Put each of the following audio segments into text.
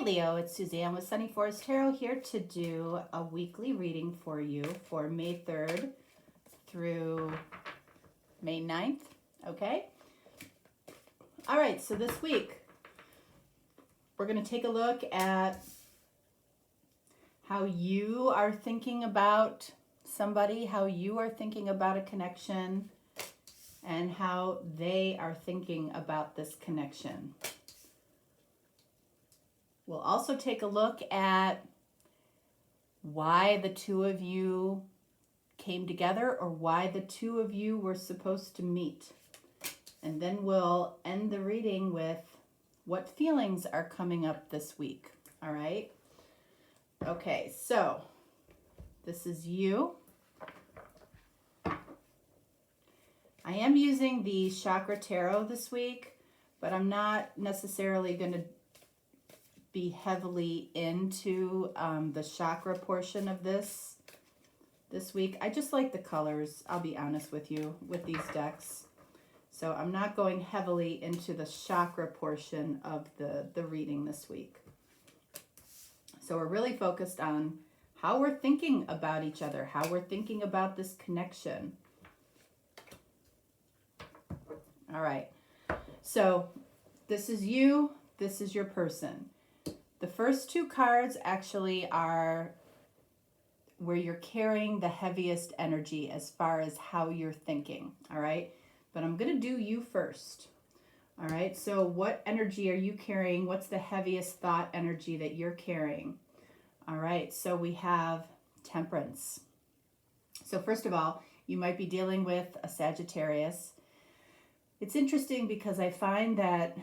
Leo, it's Suzanne with Sunny Forest Tarot here to do a weekly reading for you for May 3rd through May 9th, okay? All right, so this week we're going to take a look at how you are thinking about somebody, how you are thinking about a connection, and how they are thinking about this connection. We'll also take a look at why the two of you came together or why the two of you were supposed to meet. And then we'll end the reading with what feelings are coming up this week. All right? Okay, so this is you. I am using the Chakra Tarot this week, but I'm not necessarily going to be heavily into the chakra portion of this week. I just like the colors, I'll be honest with you, with these decks. So I'm not going heavily into the chakra portion of the reading this week. So we're really focused on how we're thinking about each other, how we're thinking about this connection. All right, so this is you, this is your person. The first two cards actually are where you're carrying the heaviest energy as far as how you're thinking, all right? But I'm going to do you first, all right? So what energy are you carrying? What's the heaviest thought energy that you're carrying? All right, so we have Temperance. So first of all, you might be dealing with a Sagittarius. It's interesting because I find that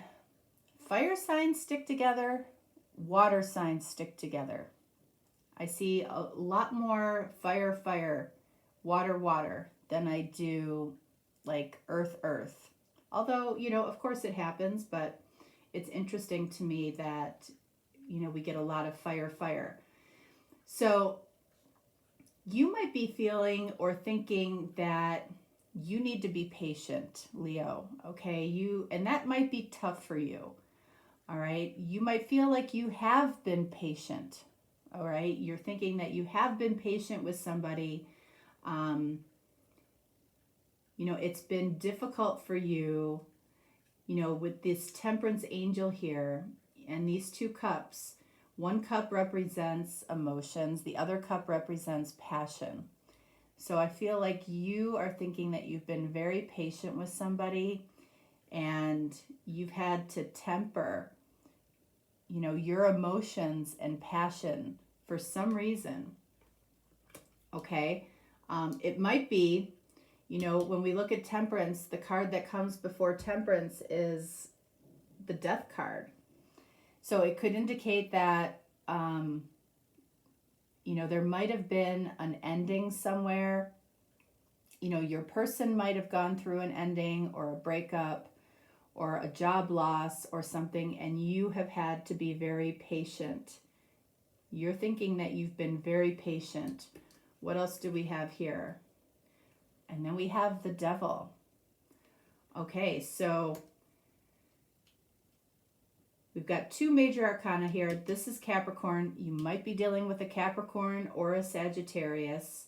fire signs stick together, water signs stick together. I see a lot more fire, fire, water, water than I do like earth, earth. Although, you know, of course it happens, but it's interesting to me that, you know, we get a lot of fire, fire. So you might be feeling or thinking that you need to be patient, Leo, okay? And that might be tough for you. All right, you might feel like you have been patient. All right, you're thinking that you have been patient with somebody. You know, it's been difficult for you, you know, with this Temperance angel here and these two cups. One cup represents emotions, the other cup represents passion. So I feel like you are thinking that you've been very patient with somebody and you've had to temper, you know, your emotions and passion for some reason. Okay. It might be, you know, when we look at Temperance, the card that comes before Temperance is the Death card. So it could indicate that, you know, there might have been an ending somewhere. You know, your person might have gone through an ending or a breakup or a job loss or something, and you have had to be very patient. You're thinking that you've been very patient. What else do we have here? And then we have the Devil. Okay, so we've got two major arcana here. This is Capricorn. You might be dealing with a Capricorn or a Sagittarius.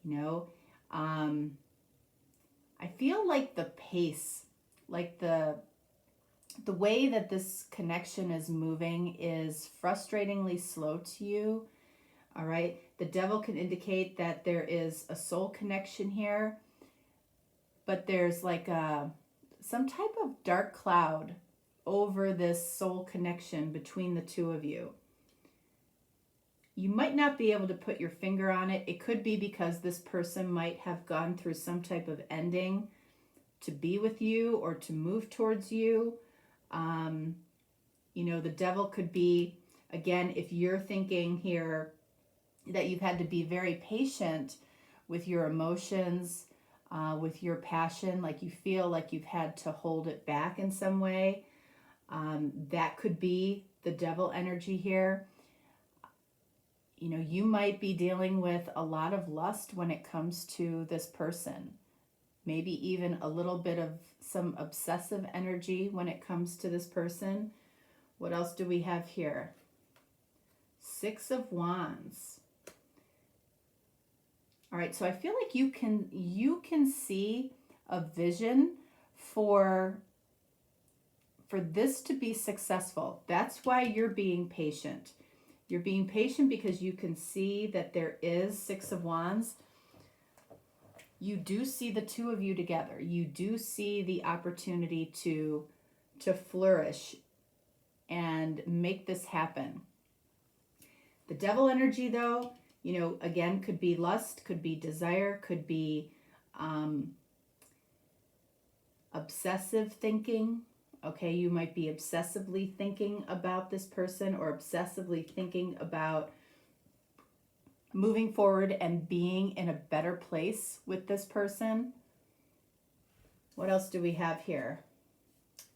You know, I feel like the pace, like the way that this connection is moving is frustratingly slow to you. All right. The Devil can indicate that there is a soul connection here, but there's like some type of dark cloud over this soul connection between the two of you. You might not be able to put your finger on it. It could be because this person might have gone through some type of ending to be with you or to move towards you. You know, the Devil could be, again, if you're thinking here that you've had to be very patient with your emotions, with your passion, like you feel like you've had to hold it back in some way. That could be the Devil energy here. You know, you might be dealing with a lot of lust when it comes to this person. Maybe even a little bit of some obsessive energy when it comes to this person. What else do we have here? Six of Wands. All right, so I feel like you can see a vision for this to be successful. That's why you're being patient. You're being patient because you can see that there is Six of Wands. You do see the two of you together. You do see the opportunity to flourish and make this happen. The Devil energy, though, you know, again, could be lust, could be desire, could be obsessive thinking. Okay, you might be obsessively thinking about this person or obsessively thinking about moving forward and being in a better place with this person. What else do we have here?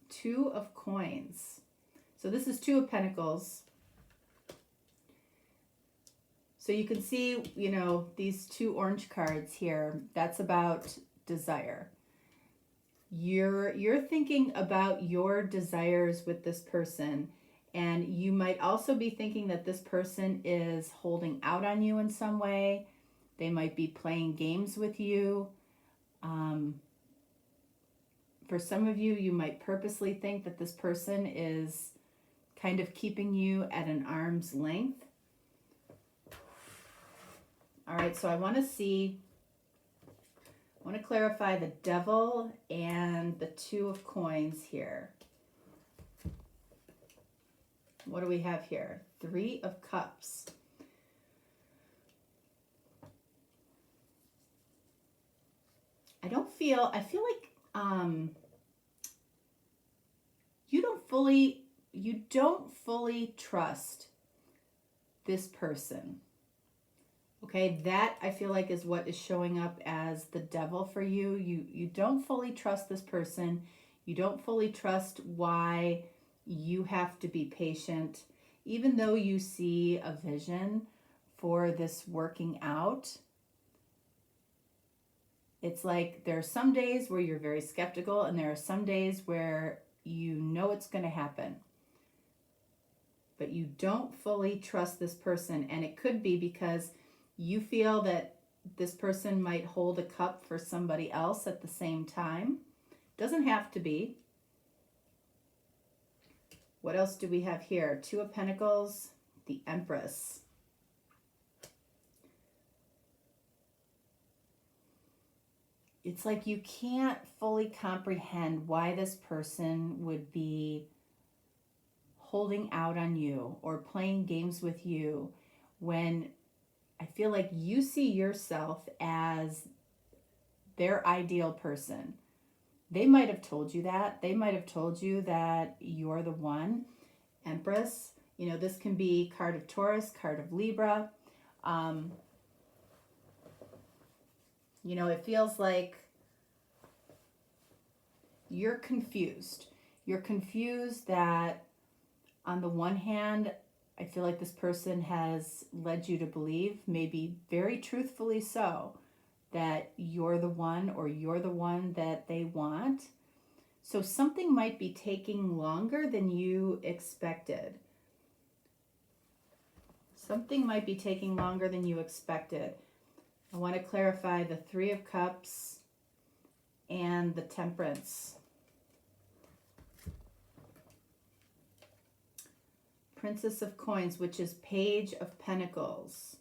Two of Coins. So this is Two of Pentacles. So you can see, you know, these two orange cards here. That's about desire. You're thinking about your desires with this person, and you might also be thinking that this person is holding out on you in some way. They might be playing games with you. For some of you, you might purposely think that this person is kind of keeping you at an arm's length. All right, so I want to clarify the Devil and the Two of Coins here. What do we have here? Three of Cups. I feel like you don't fully trust this person. Okay, that I feel like is what is showing up as the Devil for you. You don't fully trust this person. You don't fully trust why you have to be patient. Even though you see a vision for this working out, it's like there are some days where you're very skeptical and there are some days where you know it's going to happen. But you don't fully trust this person, and it could be because you feel that this person might hold a cup for somebody else at the same time. Doesn't have to be. What else do we have here? Two of Pentacles, the Empress. It's like you can't fully comprehend why this person would be holding out on you or playing games with you when I feel like you see yourself as their ideal person. They might have told you that. They might have told you that you're the one. Empress, you know, this can be card of Taurus, card of Libra. You know, it feels like you're confused. You're confused that on the one hand, I feel like this person has led you to believe, maybe very truthfully so, that you're the one or you're the one that they want. So something might be taking longer than you expected. Something might be taking longer than you expected. I want to clarify the Three of Cups and the Temperance. Princess of Coins, which is Page of Pentacles.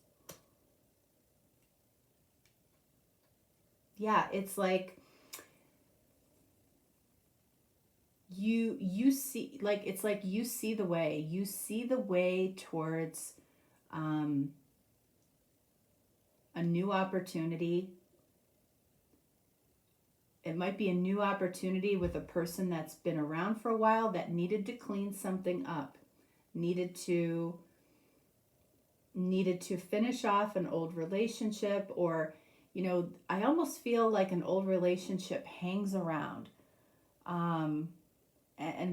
Yeah, it's like you see, like it's like you see the way. You see the way towards a new opportunity. It might be a new opportunity with a person that's been around for a while that needed to clean something up. Needed to finish off an old relationship, or, you know, I almost feel like an old relationship hangs around. And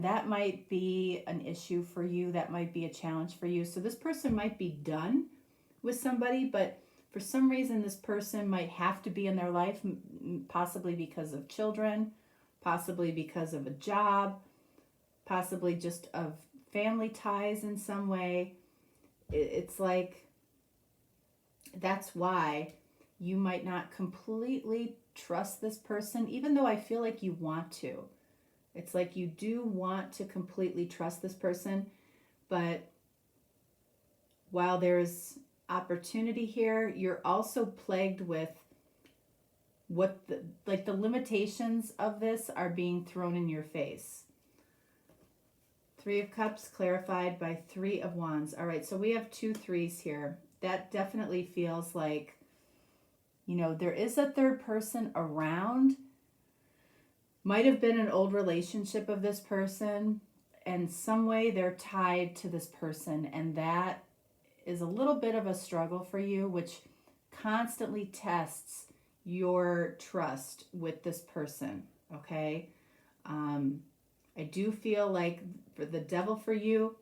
that might be an issue for you. That might be a challenge for you. So this person might be done with somebody, but for some reason this person might have to be in their life, possibly because of children, possibly because of a job, possibly just of family ties in some way. it's like that's why you might not completely trust this person, even though I feel like you want to. It's like you do want to completely trust this person, but while there's opportunity here, you're also plagued with what the limitations of this are being thrown in your face. Three of Cups clarified by Three of Wands. All right, so we have 2 3s here. That definitely feels like, you know, there is a third person around. Might have been an old relationship of this person, and some way they're tied to this person, and that is a little bit of a struggle for you, which constantly tests your trust with this person, okay? I do feel like for the devil for you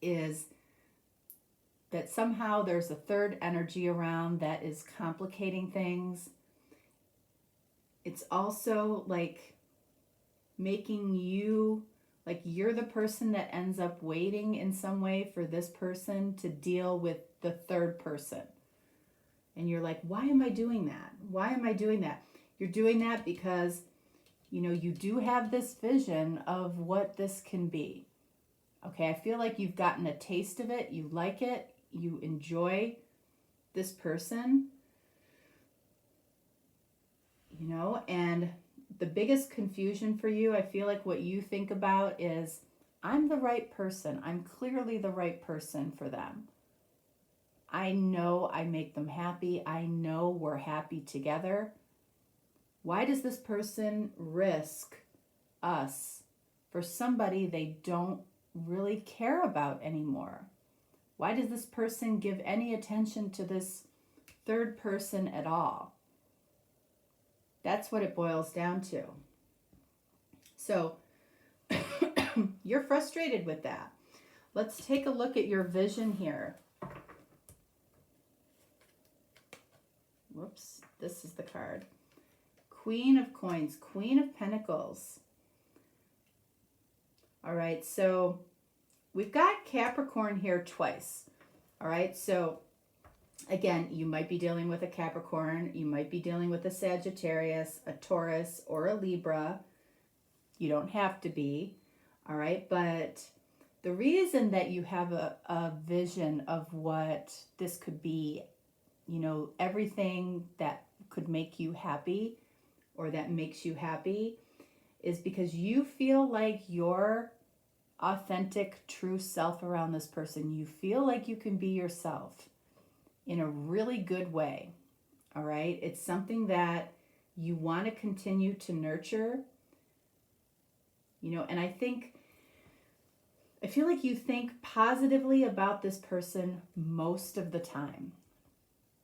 is that somehow there's a third energy around that is complicating things. It's also like making you like you're the person that ends up waiting in some way for this person to deal with the third person. And you're like, why am I doing that? Why am I doing that? You're doing that because, you know, you do have this vision of what this can be. Okay, I feel like you've gotten a taste of it. You like it. You enjoy this person. You know, and the biggest confusion for you, I feel like what you think about is, I'm the right person. I'm clearly the right person for them. I know I make them happy. I know we're happy together. Why does this person risk us for somebody they don't really care about anymore? Why does this person give any attention to this third person at all? That's what it boils down to. So you're frustrated with that. Let's take a look at your vision here. Whoops, this is the card. Queen of Coins, Queen of Pentacles. All right, so we've got Capricorn here twice. All right, so again, you might be dealing with a Capricorn, you might be dealing with a Sagittarius, a Taurus, or a Libra. You don't have to be, all right? But the reason that you have a vision of what this could be, you know, everything that could make you happy or that makes you happy, is because you feel like your authentic, true self around this person. You feel like you can be yourself in a really good way, all right? It's something that you want to continue to nurture, you know, and I feel like you think positively about this person most of the time.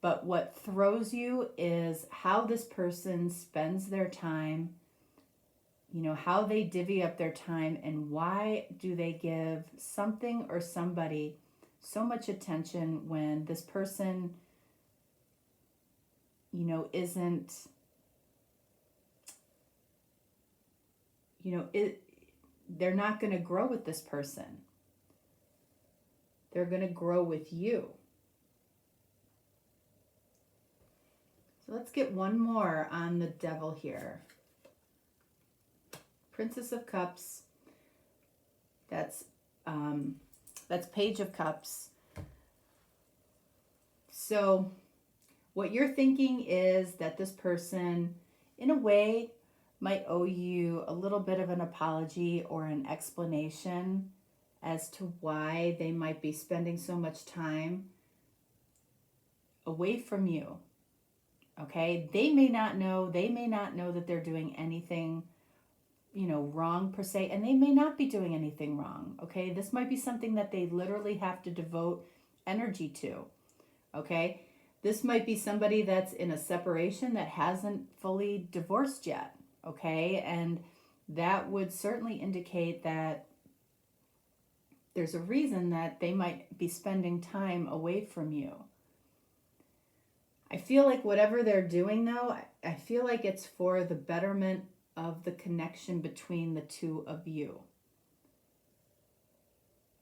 But what throws you is how this person spends their time, you know, how they divvy up their time, and why do they give something or somebody so much attention when this person, you know, isn't, you know, they're not going to grow with this person. They're going to grow with you. So let's get one more on the devil here. Princess of Cups. That's Page of Cups. So what you're thinking is that this person, in a way, might owe you a little bit of an apology or an explanation as to why they might be spending so much time away from you. Okay? They may not know that they're doing anything, you know, wrong per se, and they may not be doing anything wrong. Okay? This might be something that they literally have to devote energy to. Okay? This might be somebody that's in a separation that hasn't fully divorced yet. Okay? And that would certainly indicate that there's a reason that they might be spending time away from you. I feel like whatever they're doing, though, I feel like it's for the betterment of the connection between the two of you.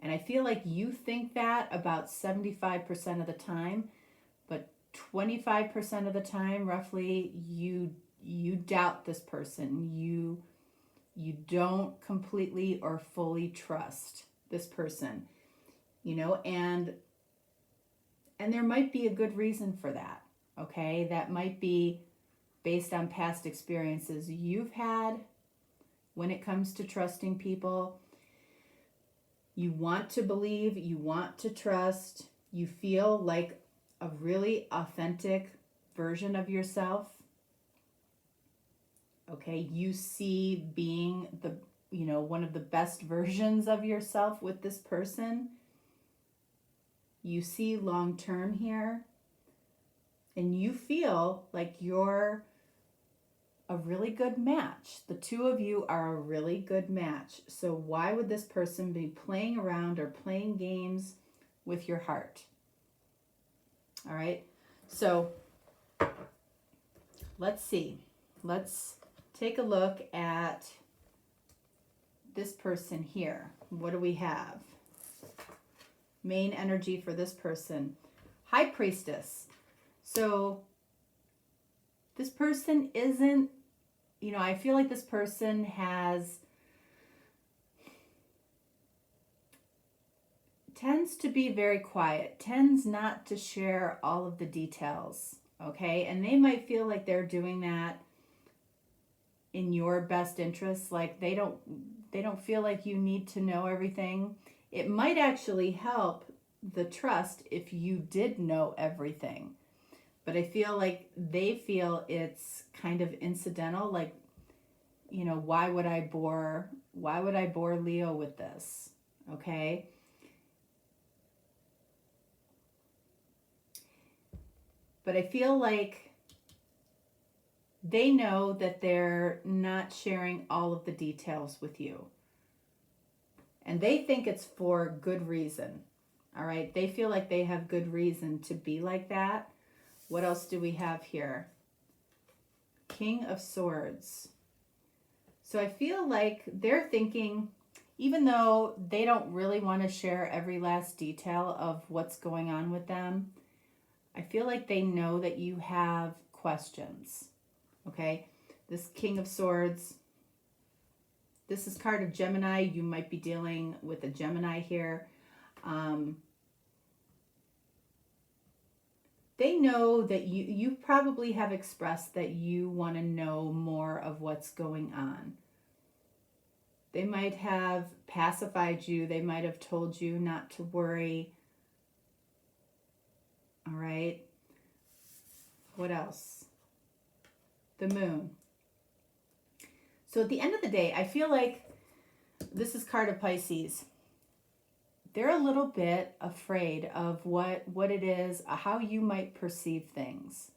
And I feel like you think that about 75% of the time, but 25% of the time, roughly, you doubt this person. You don't completely or fully trust this person, you know, and there might be a good reason for that. Okay? That might be based on past experiences you've had when it comes to trusting people. You want to believe, you want to trust, you feel like a really authentic version of yourself. Okay, you see being the, you know, one of the best versions of yourself with this person. You see long term here, and you feel like you're a really good match. The two of you are a really good match. So why would this person be playing around or playing games with your heart? All right. So let's see. Let's take a look at this person here. What do we have? Main energy for this person. High Priestess. So this person isn't, you know, I feel like this person tends to be very quiet, tends not to share all of the details, okay? And they might feel like they're doing that in your best interest, like they don't feel like you need to know everything. It might actually help the trust if you did know everything. But I feel like they feel it's kind of incidental, like, you know, why would I bore Leo with this? Okay? But I feel like they know that they're not sharing all of the details with you. And they think it's for good reason. All right? They feel like they have good reason to be like that. What else do we have here? King of Swords. So I feel like they're thinking, even though they don't really want to share every last detail of what's going on with them, I feel like they know that you have questions. Okay? This King of Swords, this is card of Gemini. You might be dealing with a Gemini here. They know that you probably have expressed that you want to know more of what's going on. They might have pacified you. They might have told you not to worry. All right. What else? The Moon. So at the end of the day, I feel like this is card of Pisces. They're a little bit afraid of what it is, how you might perceive things.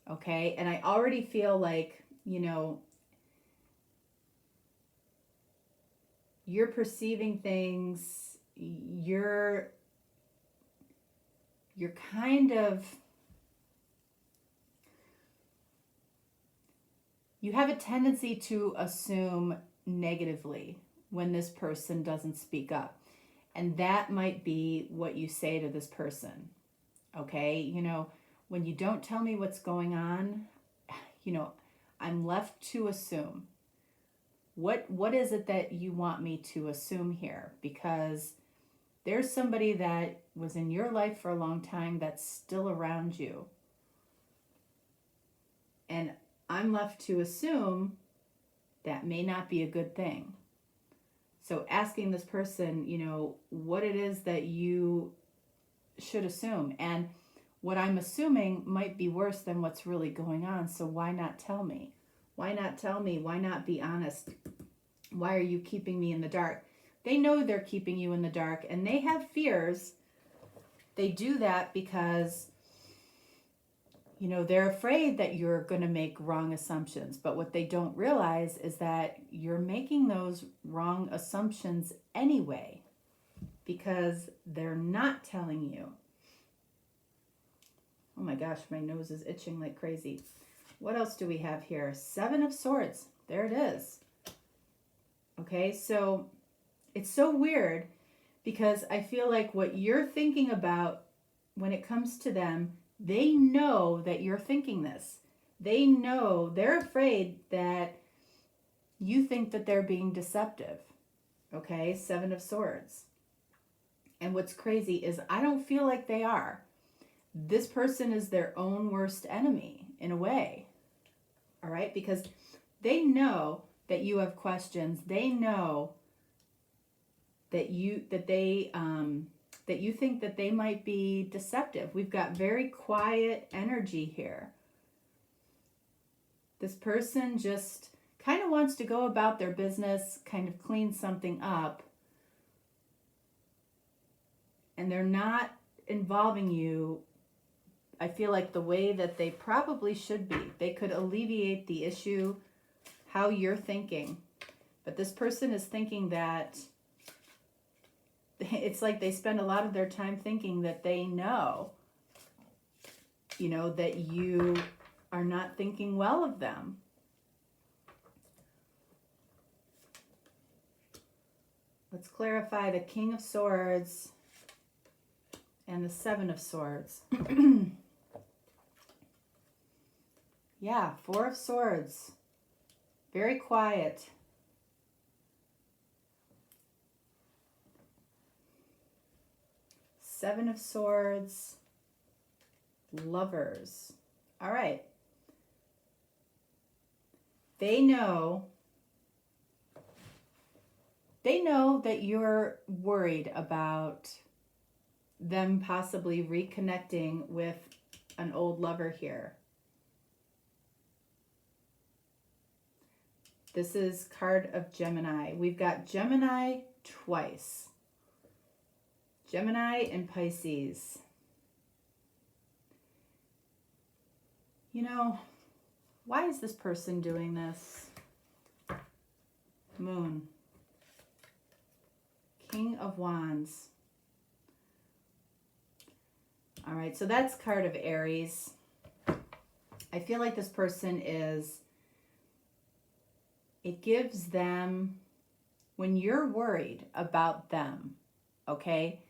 Okay? And I already feel like, you know, you're perceiving things, you're kind of, you have a tendency to assume negatively when this person doesn't speak up. And that might be what you say to this person. Okay? You know, when you don't tell me what's going on, you know, I'm left to assume. What is it that you want me to assume here? Because there's somebody that was in your life for a long time that's still around you. And I'm left to assume that may not be a good thing. So asking this person, you know, what it is that you should assume. And what I'm assuming might be worse than what's really going on. So why not tell me? Why not tell me? Why not be honest? Why are you keeping me in the dark? They know they're keeping you in the dark, and they have fears. They do that because, you know, they're afraid that you're going to make wrong assumptions. But what they don't realize is that you're making those wrong assumptions anyway, because they're not telling you. Oh my gosh, my nose is itching like crazy. What else do we have here? 7 of Swords. There it is. Okay, so it's so weird because I feel like what you're thinking about when it comes to them, they know that you're thinking this. They know, they're afraid that you think that they're being deceptive. Okay, Seven of Swords. And what's crazy is I don't feel like they are. This person is their own worst enemy in a way. All right, because they know that you have questions. They know that you think that they might be deceptive. We've got very quiet energy here. This person just kind of wants to go about their business, kind of clean something up, and they're not involving you, I feel like, the way that they probably should be. They could alleviate the issue how you're thinking, but this person is thinking that it's like they spend a lot of their time thinking that they know, that you are not thinking well of them. Let's clarify the King of Swords and the Seven of Swords. Yeah, Four of Swords. Very quiet. Seven of Swords. Lovers. All right. They know that you're worried about them possibly reconnecting with an old lover here. This is card of Gemini. We've got Gemini twice. Gemini and Pisces. Why is this person doing this? Moon. King of Wands. All right, so that's card of Aries. I feel like this person it gives them, when you're worried about them, okay,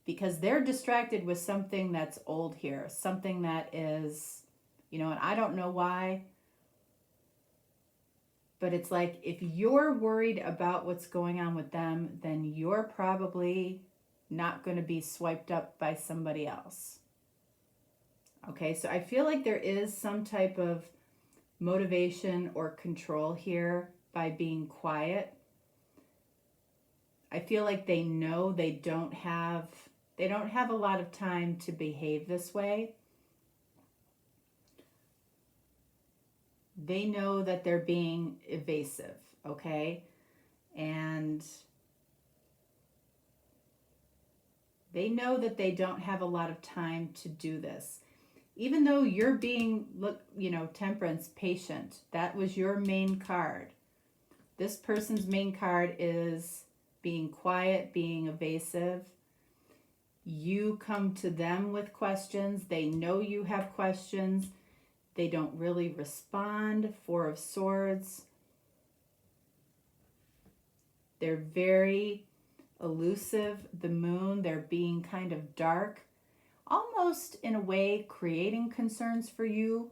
because they're distracted with something that's old here, something that is, and I don't know why, but it's like if you're worried about what's going on with them, then you're probably not going to be swiped up by somebody else. Okay, so I feel like there is some type of motivation or control here by being quiet. I feel like they know they don't have a lot of time to behave this way. They know that they're being evasive, okay? And they know that they don't have a lot of time to do this. Even though you're being, Temperance, patient. That was your main card. This person's main card is being quiet, being evasive. You come to them with questions. They know you have questions. They don't really respond. Four of Swords. They're very elusive. The Moon, they're being kind of dark. Almost in a way creating concerns for you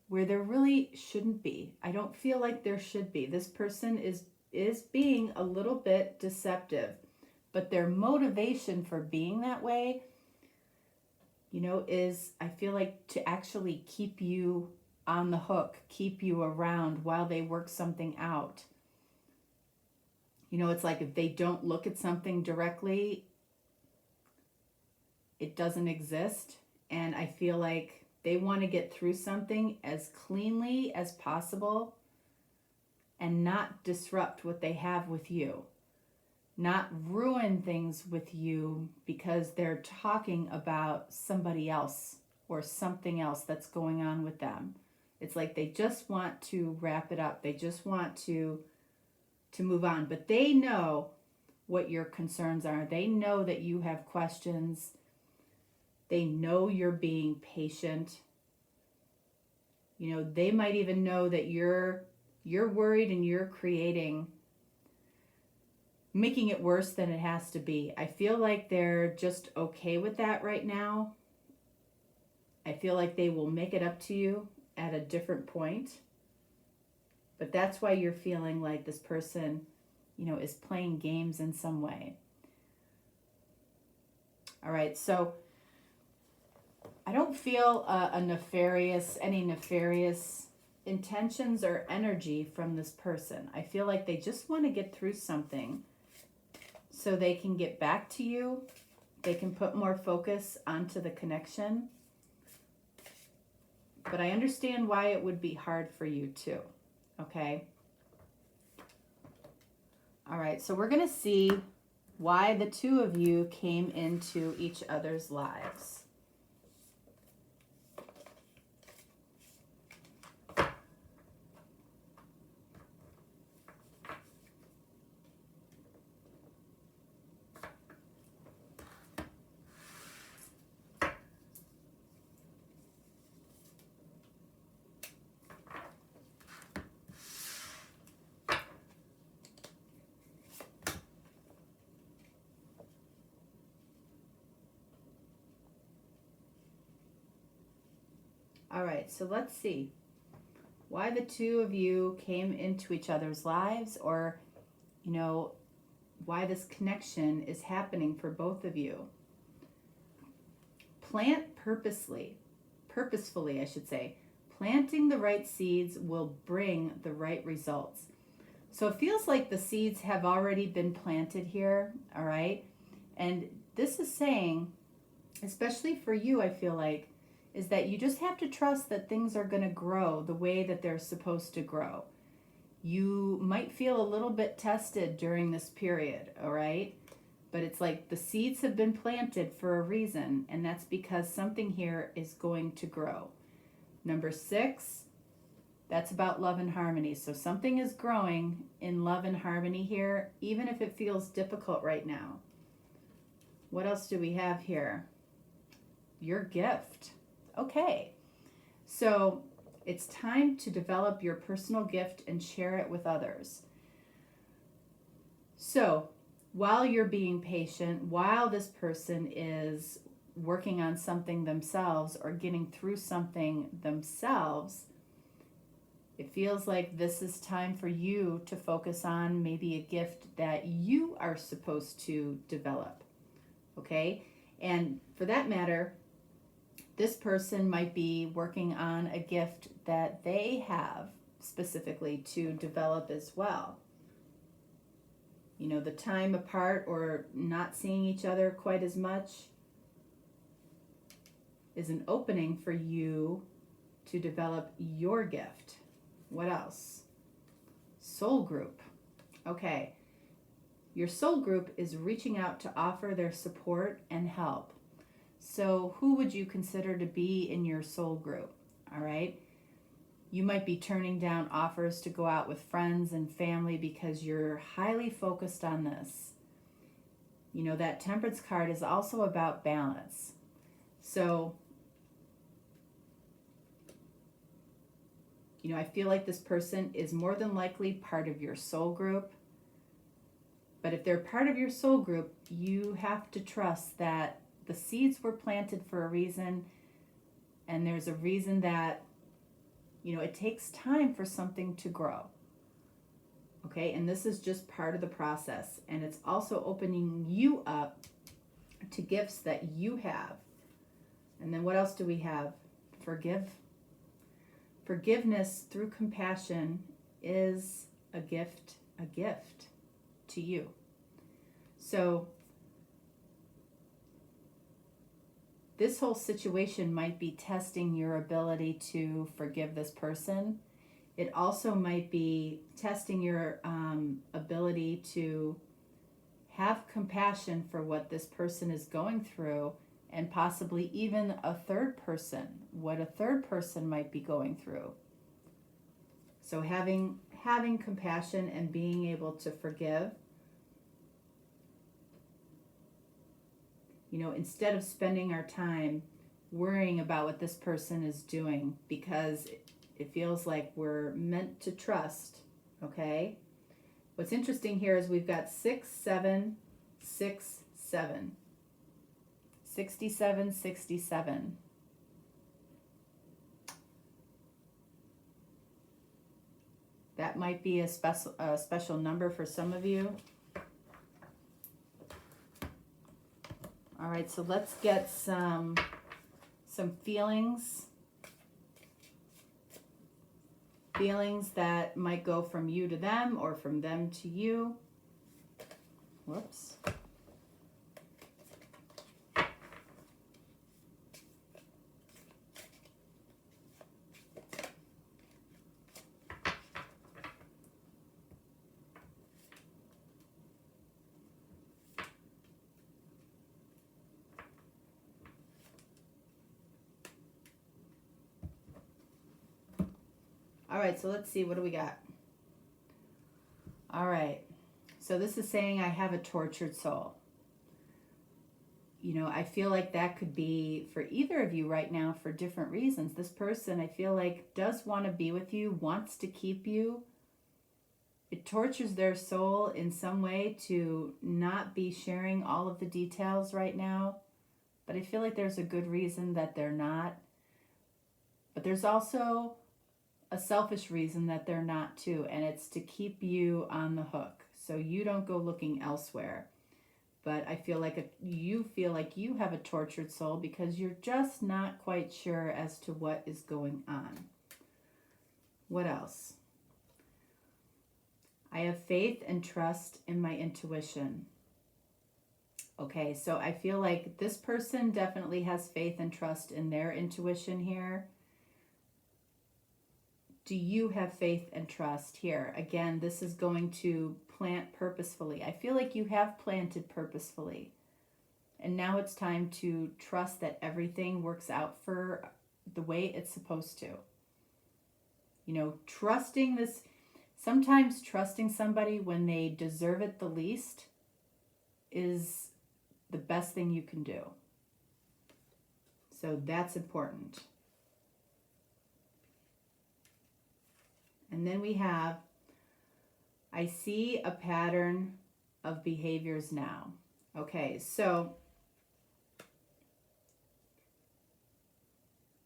where there really shouldn't be. I don't feel like there should be. This person is being a little bit deceptive, but their motivation for being that way, is, I feel like, to actually keep you on the hook, keep you around while they work something out. It's like if they don't look at something directly, it doesn't exist. And I feel like they want to get through something as cleanly as possible and not disrupt what they have with you. Not ruin things with you because they're talking about somebody else or something else that's going on with them. It's like they just want to wrap it up. They just want to move on. But they know what your concerns are. They know that you have questions. They know you're being patient. They might even know that you're worried and you're creating making it worse than it has to be. I feel like they're just okay with that right now. I feel like they will make it up to you at a different point. But that's why you're feeling like this person, is playing games in some way. All right, so I don't feel any nefarious intentions or energy from this person. I feel like they just want to get through something so they can get back to you. They can put more focus onto the connection. But I understand why it would be hard for you too. Okay? All right, so we're going to see why the two of you came into each other's lives. All right, so let's see why the two of you came into each other's lives, or, why this connection is happening for both of you. Plant purposefully, I should say. Planting the right seeds will bring the right results. So it feels like the seeds have already been planted here, all right? And this is saying, especially for you, I feel like, is that you just have to trust that things are going to grow the way that they're supposed to grow. You might feel a little bit tested during this period, all right? But it's like the seeds have been planted for a reason, and that's because something here is going to grow. Number 6, that's about love and harmony. So something is growing in love and harmony here, even if it feels difficult right now. What else do we have here? Your gift. Okay, so it's time to develop your personal gift and share it with others. So while you're being patient, while this person is working on something themselves or getting through something themselves, it feels like this is time for you to focus on maybe a gift that you are supposed to develop, okay? And for that matter, this person might be working on a gift that they have specifically to develop as well. The time apart or not seeing each other quite as much is an opening for you to develop your gift. What else? Soul group. Okay. Your soul group is reaching out to offer their support and help. So who would you consider to be in your soul group? All right. You might be turning down offers to go out with friends and family because you're highly focused on this. That Temperance card is also about balance. So, I feel like this person is more than likely part of your soul group. But if they're part of your soul group, you have to trust that the seeds were planted for a reason, and there's a reason that, it takes time for something to grow. Okay, and this is just part of the process, and it's also opening you up to gifts that you have. And then what else do we have? Forgiveness through compassion is a gift to you. So this whole situation might be testing your ability to forgive this person. It also might be testing your ability to have compassion for what this person is going through, and possibly even a third person, what a third person might be going through. So having compassion and being able to forgive, instead of spending our time worrying about what this person is doing, because it feels like we're meant to trust, okay? What's interesting here is we've got 6, 7, 6, 7. 67, 67. That might be a special number for some of you. All right, so let's get some feelings. Feelings that might go from you to them or from them to you. Whoops. All right, so let's see, what do we got? All right, so this is saying I have a tortured soul. You know, I feel like that could be for either of you right now for different reasons. This person, I feel like, does want to be with you, wants to keep you. It tortures their soul in some way to not be sharing all of the details right now. But I feel like there's a good reason that they're not. But there's also a selfish reason that they're not too, and it's to keep you on the hook so you don't go looking elsewhere. But I feel like you feel like you have a tortured soul because you're just not quite sure as to what is going on. What else? I have faith and trust in my intuition. Okay, so I feel like this person definitely has faith and trust in their intuition here. Do you have faith and trust here? Again, this is going to plant purposefully. I feel like you have planted purposefully. And now it's time to trust that everything works out for the way it's supposed to. You know, trusting this, sometimes trusting somebody when they deserve it the least is the best thing you can do. So that's important. And then we have, I see a pattern of behaviors now. Okay, so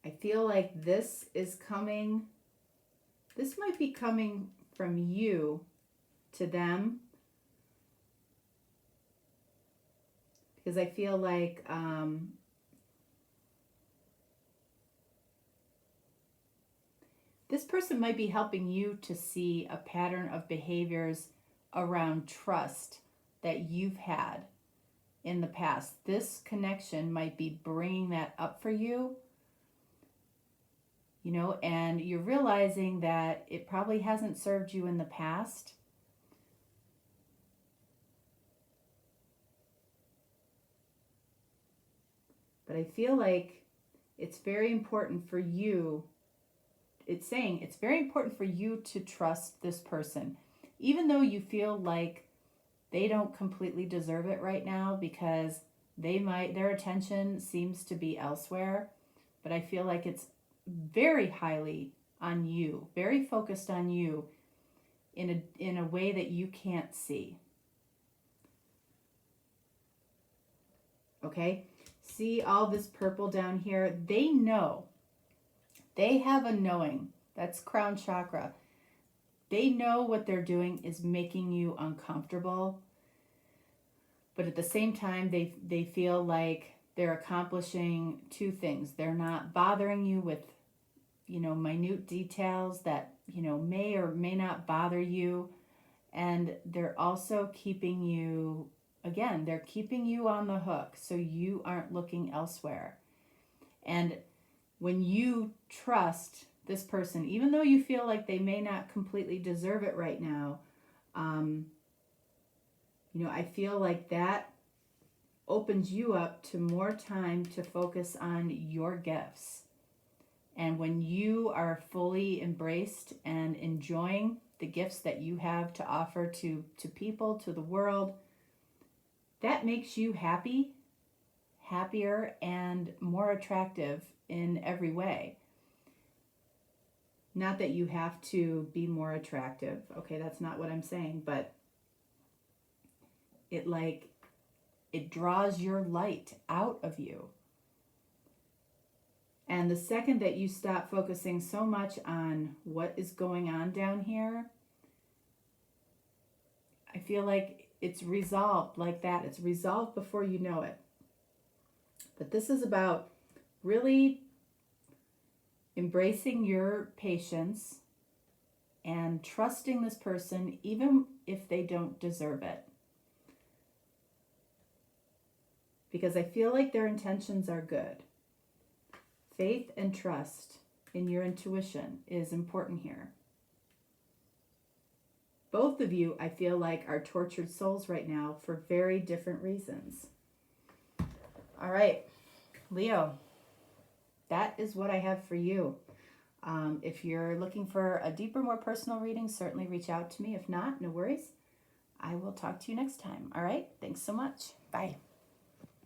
I feel like this is coming, this might be coming from you to them. Because I feel like this person might be helping you to see a pattern of behaviors around trust that you've had in the past. This connection might be bringing that up for you, you know, and you're realizing that it probably hasn't served you in the past. But I feel like it's very important for you. It's saying it's very important for you to trust this person, even though you feel like they don't completely deserve it right now because their attention seems to be elsewhere. But I feel like it's very highly on you, very focused on you in a way that you can't see. Okay? See all this purple down here? They know. They have a knowing. That's crown chakra. They know what they're doing is making you uncomfortable. But at the same time, they feel like they're accomplishing two things. They're not bothering you with, you know, minute details that, you know, may or may not bother you. And they're also keeping you, again, they're keeping you on the hook so you aren't looking elsewhere. And when you trust this person, even though you feel like they may not completely deserve it right now, you know, I feel like that opens you up to more time to focus on your gifts. And when you are fully embraced and enjoying the gifts that you have to offer to people, to the world, that makes you happy, happier, and more attractive in every way. Not that you have to be more attractive. Okay, that's not what I'm saying, but it draws your light out of you. And the second that you stop focusing so much on what is going on down here, I feel like it's resolved like that. It's resolved before you know it. But this is about really embracing your patience and trusting this person even if they don't deserve it. Because I feel like their intentions are good. Faith and trust in your intuition is important here. Both of you, I feel like, are tortured souls right now for very different reasons. All right, Leo, that is what I have for you. If you're looking for a deeper, more personal reading, certainly reach out to me. If not, no worries. I will talk to you next time. All right, thanks so much. Bye.